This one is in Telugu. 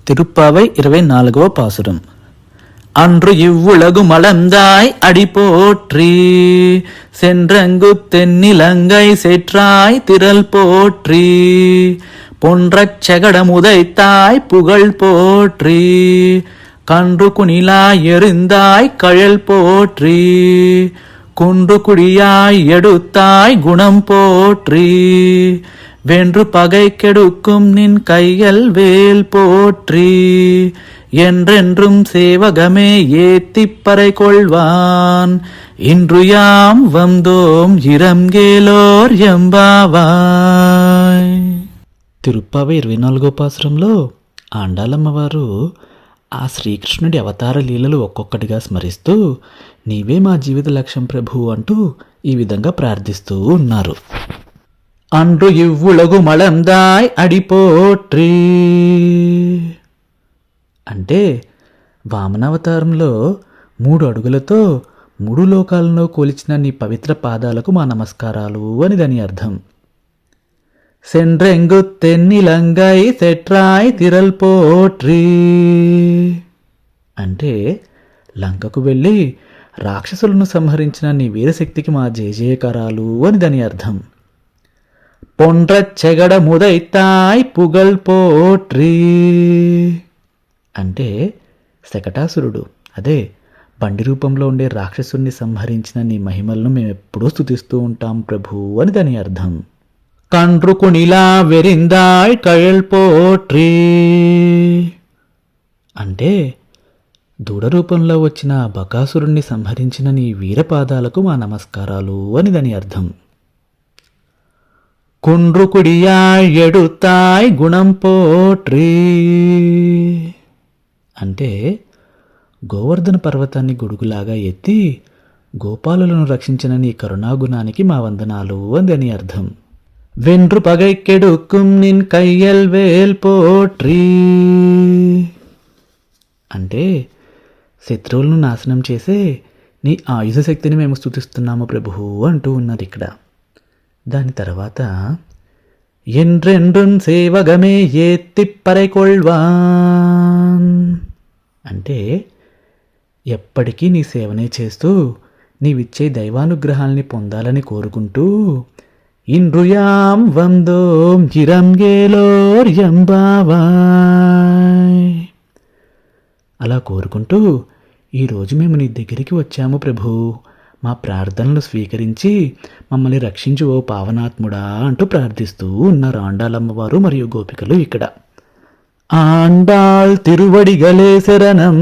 திருப்பாவை 24వ பாசுரம். அன்று இவ்வுலகு மலர்ந்தாய் அடி போற்றி, சென்றங்கு தென்னிலங்கை சேற்றாய் திரள் போற்றி, பொன்றச் செகடமுதைத்தாய் புகழ் போற்றி, கன்று குணிலாய் எறிந்தாய் கழல் போற்றி, குன்று குடியாய் எடுத்தாய் குணம் போற்றி, வென்று பகை கெடுக்கும் நின் கையல் வேல் போற்றி, என்றென்றும் சேவகமே ஏத்திப்பறை கொள்வான், இன்று யாம் வந்தோம் இరంగేలోర్ ఎంబావాయ్. తిరుప్పావై 24వ పాసురంలో ఆండాలమ్మవారు ఆ శ్రీకృష్ణుడి అవతార లీలలు ఒక్కొక్కటిగా స్మరిస్తూ నీవే మా జీవిత లక్ష్యం ప్రభు అంటూ ఈ విధంగా ప్రార్థిస్తూ ఉన్నారు. அன்று இவ்வுலகு மலர்ந்தாய் అడి పోట్రి అంటే వామనావతారంలో 3 అడుగులతో 3 లోకాలను కొలిచిన నీ పవిత్ర పాదాలకు మా నమస్కారాలు అని దాని అర్థం. సెండ్రెంగు తెన్నిలంగై సెట్రాయ్ తిరల్ పోట్రి అంటే లంకకు వెళ్ళి రాక్షసులను సంహరించిన నీ వీరశక్తికి మా జయజయకారాలు అని దాని అర్థం. పొండ్రచ్ చెగడముదైతాయ్ పుగల్ పోట్రి అంటే శకటాసురుడు, అదే బండి రూపంలో ఉండే రాక్షసుని సంహరించిన నీ మహిమలను మేమెప్పుడూ స్తుతిస్తూ ఉంటాం ప్రభు అని దాని అర్థం. కండ్రు కుణిలా వెరిందాయ్ కయల్ పోట్రి అంటే దూడ రూపంలో వచ్చిన బకాసురుణ్ణి సంహరించిన నీ వీరపాదాలకు మా నమస్కారాలు అని దాని అర్థం. குன்று குடியாய் எடுத்தாய் గుణం పోట్రి అంటే గోవర్ధన పర్వతాన్ని గొడుగులాగా ఎత్తి గోపాలులను రక్షించిన నీ కరుణాగుణానికి మా వందనాలు అని దాని అర్థం. వెన్రు పగైకెడుక్కుం నిన్ కయ్యల్ వేల్ పోట్రి అంటే శత్రువులను నాశనం చేసే నీ ఆయుధ శక్తిని మేము స్తుతిస్తున్నాము ప్రభువు అంటూ ఉన్నారు ఇక్కడ. దాని తర్వాత ఎండ్రెండ్రున్ సేవగమే ఏత్తిప్పறை కొల్వాన్ అంటే ఎప్పటికీ నీ సేవనే చేస్తూ నీవిచ్చే దైవానుగ్రహాల్ని పొందాలని కోరుకుంటూ ఇంద్రుయాం వందోం ఇరంగేలోర్ ఎంబావాయ్ అలా కోరుకుంటూ ఈరోజు మేము నీ దగ్గరికి వచ్చాము ప్రభు, మా ప్రార్థనలు స్వీకరించి మమ్మల్ని రక్షించు ఓ పావనాత్ముడా అంటూ ప్రార్థిస్తూ ఉన్నారు ఆండాలమ్మవారు మరియు గోపికలు ఇక్కడ. ఆండాళ్ తిరువడిగలే శరణం.